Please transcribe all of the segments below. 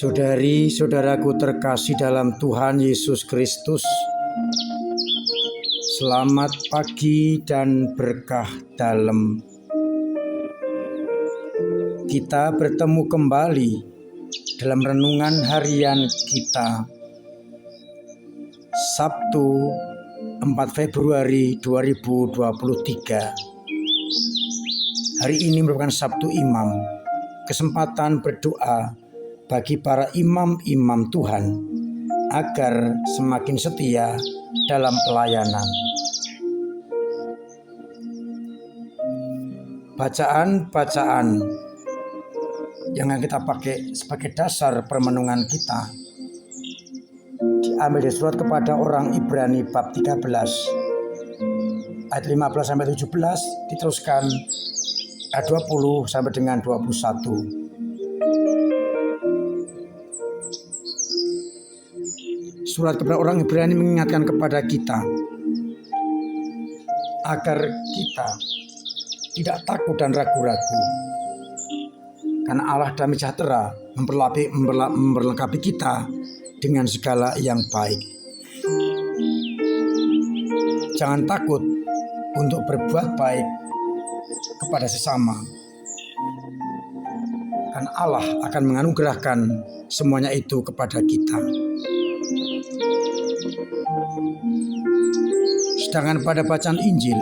Saudari-saudaraku terkasih dalam Tuhan Yesus Kristus, selamat pagi dan berkah dalam. Kita bertemu kembali dalam renungan harian kita, Sabtu 4 Februari 2023. Hari ini merupakan Sabtu Imam, kesempatan berdoa bagi para imam-imam Tuhan agar semakin setia dalam pelayanan. Bacaan-bacaan yang kita pakai sebagai dasar permenungan kita diambil dari surat kepada orang Ibrani bab 13 ayat 15-17, diteruskan ayat 20 sampai dengan 21. Surat kepada orang Ibrani mengingatkan kepada kita agar kita tidak takut dan ragu-ragu, karena Allah damai sejahtera memperlengkapi kita dengan segala yang baik. Jangan takut untuk berbuat baik kepada sesama, karena Allah akan menganugerahkan semuanya itu kepada kita. Sedangkan pada bacaan Injil,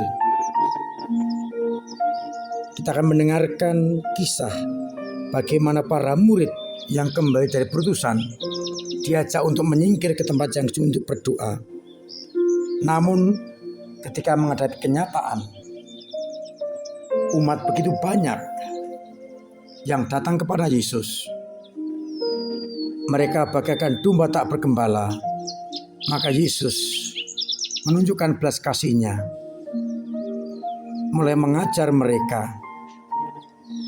kita akan mendengarkan kisah bagaimana para murid yang kembali dari perutusan diajak untuk menyingkir ke tempat yang sunyi untuk berdoa. Namun ketika menghadapi kenyataan, umat begitu banyak yang datang kepada Yesus. Mereka bagaikan domba tak bergembala. Maka Yesus menunjukkan belas kasih-Nya, mulai mengajar mereka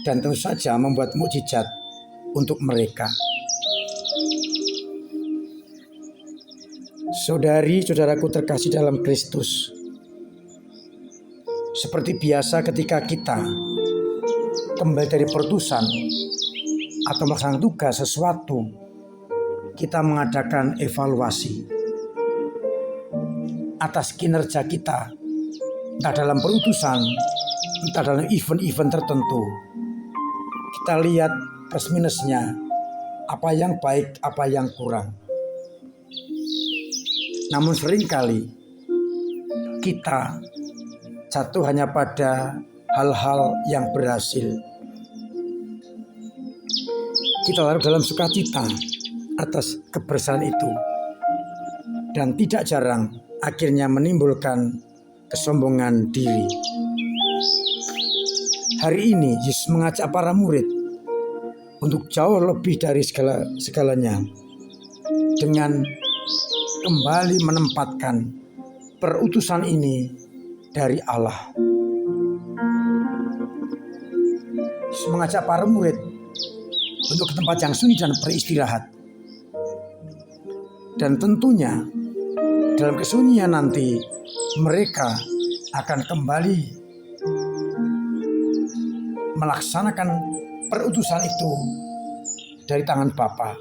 dan tentu saja membuat mukjizat untuk mereka. Saudari-saudaraku terkasih dalam Kristus, seperti biasa ketika kita kembali dari perutusan atau melaksanakan tugas sesuatu, kita mengadakan evaluasi atas kinerja kita, entah dalam perutusan, entah dalam event-event tertentu. Kita lihat plus minusnya, apa yang baik, apa yang kurang. Namun seringkali kita jatuh hanya pada hal-hal yang berhasil. Kita larut dalam sukacita atas keberhasilan itu, dan tidak jarang akhirnya menimbulkan kesombongan diri. Hari ini Yesus mengajak para murid untuk jauh lebih dari segalanya, dengan kembali menempatkan perutusan ini dari Allah. Yesus mengajak para murid untuk ke tempat yang sunyi dan beristirahat. Dan tentunya dalam kesunyian nanti mereka akan kembali melaksanakan perutusan itu dari tangan Bapa.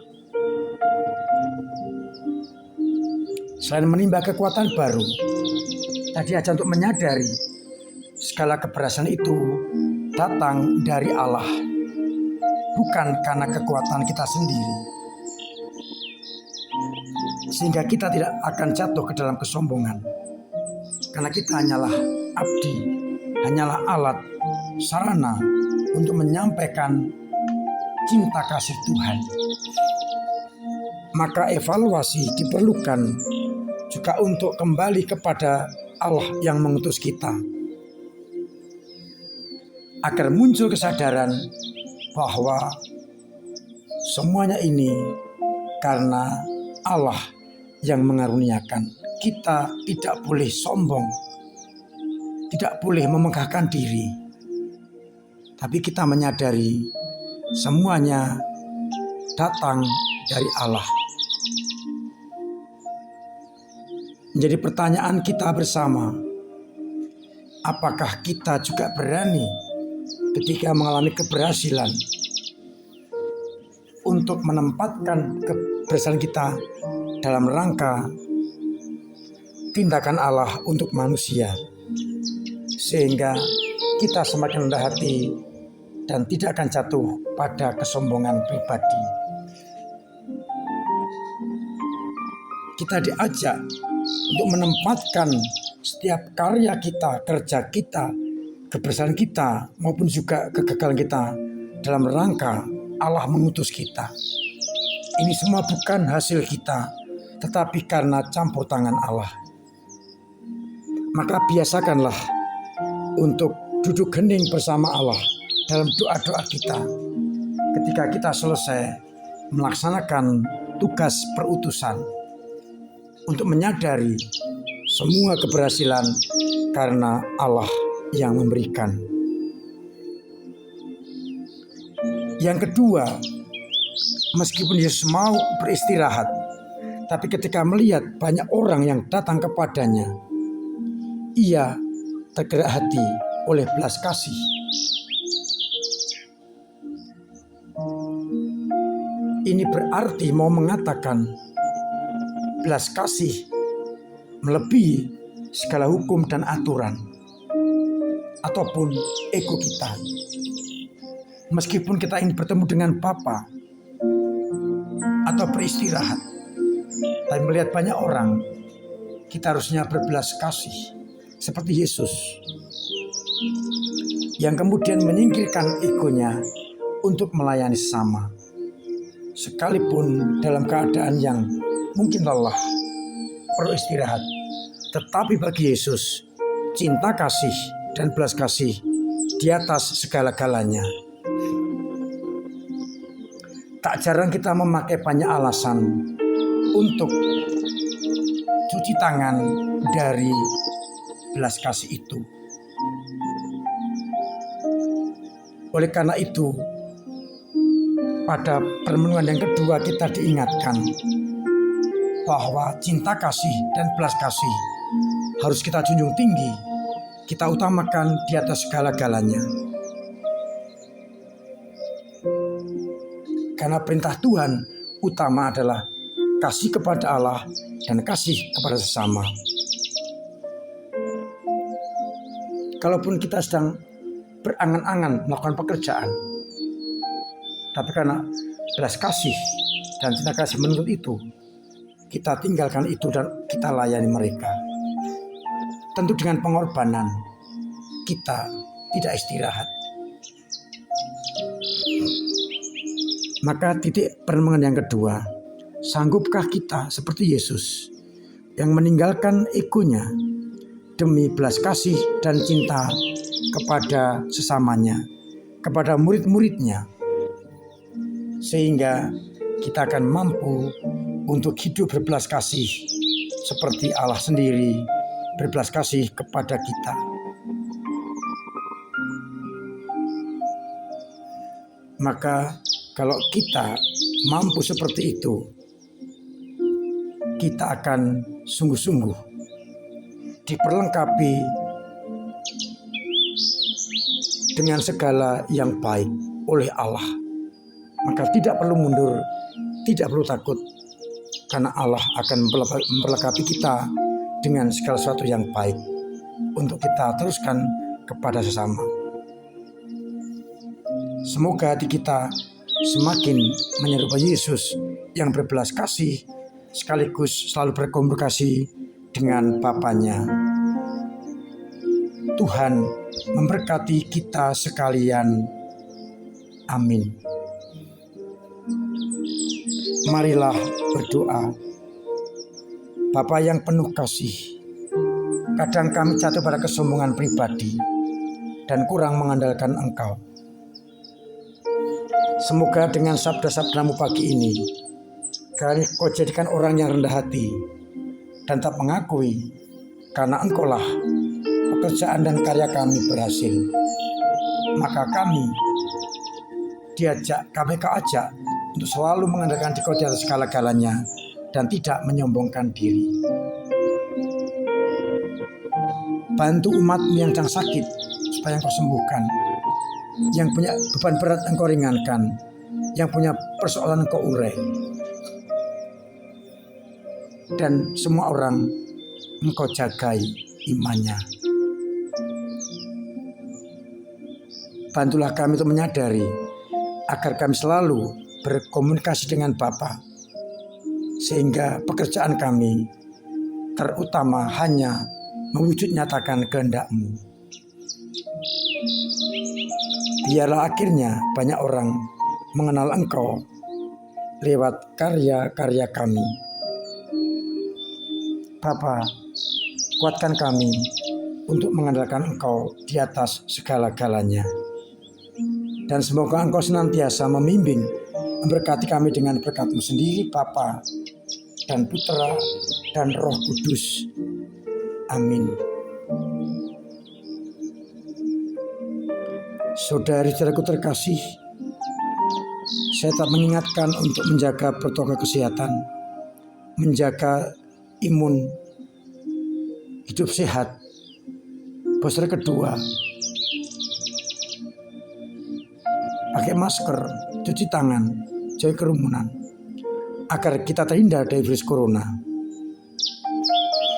Selain menimba kekuatan baru, tadi aja untuk menyadari segala keberhasilan itu datang dari Allah, bukan karena kekuatan kita sendiri. Sehingga kita tidak akan jatuh ke dalam kesombongan, karena kita hanyalah abdi, hanyalah alat, sarana untuk menyampaikan cinta kasih Tuhan. Maka evaluasi diperlukan juga untuk kembali kepada Allah yang mengutus kita, agar muncul kesadaran bahwa semuanya ini karena Allah yang mengaruniakan. Kita tidak boleh sombong, tidak boleh memegahkan diri, tapi kita menyadari semuanya datang dari Allah. Menjadi pertanyaan kita bersama, apakah kita juga berani ketika mengalami keberhasilan untuk menempatkan kebersihan kita dalam rangka tindakan Allah untuk manusia, sehingga kita semakin rendah hati dan tidak akan jatuh pada kesombongan pribadi. Kita diajak untuk menempatkan setiap karya kita, kerja kita, kebersihan kita, maupun juga kegagalan kita dalam rangka Allah mengutus kita. Ini semua bukan hasil kita, tetapi karena campur tangan Allah. Maka biasakanlah untuk duduk hening bersama Allah dalam doa-doa kita ketika kita selesai melaksanakan tugas perutusan, untuk menyadari semua keberhasilan karena Allah yang memberikan. Yang kedua, meskipun Yesus mau beristirahat, tapi ketika melihat banyak orang yang datang kepadanya, ia tergerak hati oleh belas kasih. Ini berarti mau mengatakan belas kasih melebihi segala hukum dan aturan ataupun ego kita. Meskipun kita ingin bertemu dengan Bapa atau beristirahat, tapi melihat banyak orang, kita harusnya berbelas kasih seperti Yesus yang kemudian menyingkirkan egonya untuk melayani sesama, sekalipun dalam keadaan yang mungkin lelah, perlu istirahat. Tetapi bagi Yesus, cinta kasih dan belas kasih di atas segala-galanya. Tak jarang kita memakai banyak alasan untuk cuci tangan dari belas kasih itu. Oleh karena itu, pada permenungan yang kedua kita diingatkan bahwa cinta kasih dan belas kasih harus kita junjung tinggi, kita utamakan di atas segala-galanya. Karena perintah Tuhan utama adalah kasih kepada Allah dan kasih kepada sesama. Kalaupun kita sedang berangan-angan melakukan pekerjaan, tapi karena belas kasih dan cinta kasih menuntut itu, kita tinggalkan itu dan kita layani mereka. Tentu dengan pengorbanan, kita tidak istirahat. Maka titik perenungan yang kedua, sanggupkah kita seperti Yesus yang meninggalkan egonya demi belas kasih dan cinta kepada sesamanya, kepada murid-muridnya, sehingga kita akan mampu untuk hidup berbelas kasih seperti Allah sendiri berbelas kasih kepada kita. Maka kalau kita mampu seperti itu, kita akan sungguh-sungguh diperlengkapi dengan segala yang baik oleh Allah. Maka tidak perlu mundur, tidak perlu takut, karena Allah akan memperlengkapi kita dengan segala sesuatu yang baik untuk kita teruskan kepada sesama. Semoga hati kita semakin menyerupai Yesus yang berbelas kasih sekaligus selalu berkomunikasi dengan Bapanya. Tuhan memberkati kita sekalian. Amin. Marilah berdoa. Bapa yang penuh kasih, kadang kami jatuh pada kesombongan pribadi dan kurang mengandalkan Engkau. Semoga dengan sabda-sabdamu pagi ini, kami Kau jadikan orang yang rendah hati dan tak mengakui karena Engkaulah pekerjaan dan karya kami berhasil. Maka kami Kau ajak untuk selalu mengandalkan Kau di atas segala-galanya dan tidak menyombongkan diri. Bantu umat-Mu yang sedang sakit supaya Engkau sembuhkan, yang punya beban berat Engkau ringankan, yang punya persoalan Engkau urai. Dan semua orang Engkau jagai imannya. Bantulah kami untuk menyadari agar kami selalu berkomunikasi dengan Bapa, sehingga pekerjaan kami terutama hanya mewujud nyatakan kehendak-Mu. Biarlah akhirnya banyak orang mengenal Engkau lewat karya-karya kami. Bapa, kuatkan kami untuk mengandalkan Engkau di atas segala-galanya. Dan semoga Engkau senantiasa membimbing, memberkati kami dengan berkat-Mu sendiri, Bapa dan Putra dan Roh Kudus. Amin. Saudari-saudaraku terkasih, saya tetap mengingatkan untuk menjaga protokol kesehatan, menjaga imun, hidup sehat. Poster kedua, pakai masker, cuci tangan, jauhi kerumunan, agar kita terhindar dari virus corona.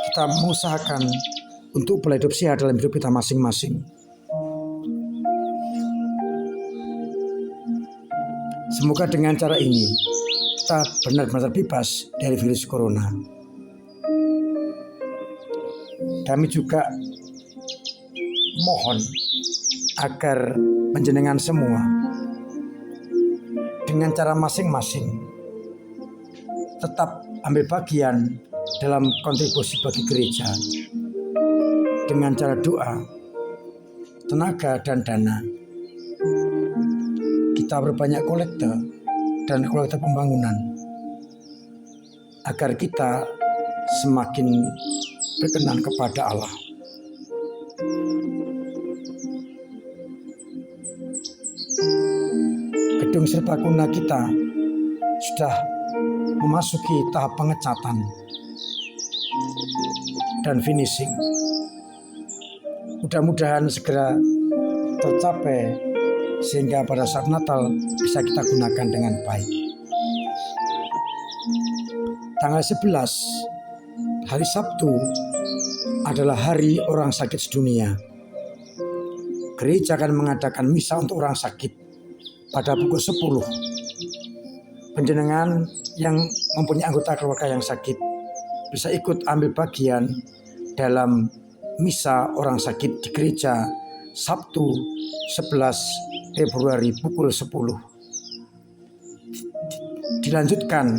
Kita mengusahakan untuk pola hidup sehat dalam hidup kita masing-masing. Semoga dengan cara ini kita benar-benar bebas dari virus corona. Kami juga mohon agar panjenengan semua dengan cara masing-masing tetap ambil bagian dalam kontribusi bagi gereja dengan cara doa, tenaga, dan dana. Kita berbanyak kolekte dan kolekte pembangunan agar kita semakin berkenan kepada Allah. Gedung serbaguna kita sudah memasuki tahap pengecatan dan finishing. Mudah-mudahan segera tercapai sehingga pada saat Natal bisa kita gunakan dengan baik. Tanggal 11, hari Sabtu, adalah hari orang sakit sedunia. Gereja akan mengadakan misa untuk orang sakit pada pukul 10. Panjenengan yang mempunyai anggota keluarga yang sakit bisa ikut ambil bagian dalam misa orang sakit di gereja Sabtu 11 Februari pukul 10. Dilanjutkan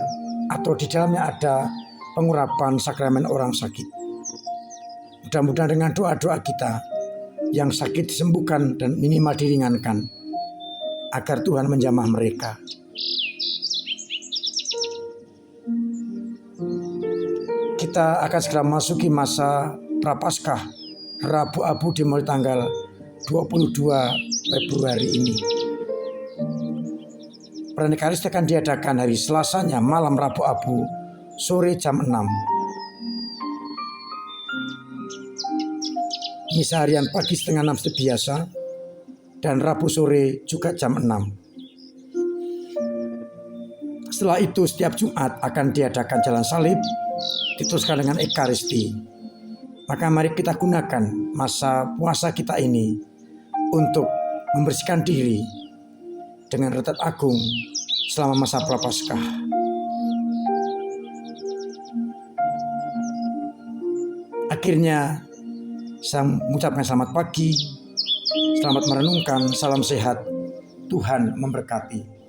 atau di dalamnya ada pengurapan sakramen orang sakit. Mudah-mudahan dengan doa-doa kita yang sakit disembuhkan dan minimal diringankan agar Tuhan menjamah mereka. Kita akan segera memasuki masa Prapaskah Rabu Abu dimulai tanggal 22 Februari ini. Perayaan Ekaristi akan diadakan hari Selasanya malam Rabu Abu sore jam 6. Misa harian pagi setengah 6 seperti biasa dan Rabu sore juga jam 6. Setelah itu setiap Jumat akan diadakan jalan salib diteruskan dengan Ekaristi. Maka mari kita gunakan masa puasa kita ini untuk membersihkan diri dengan retat agung selama masa Prapaskah. Akhirnya saya mengucapkan selamat pagi, selamat merenungkan, salam sehat, Tuhan memberkati.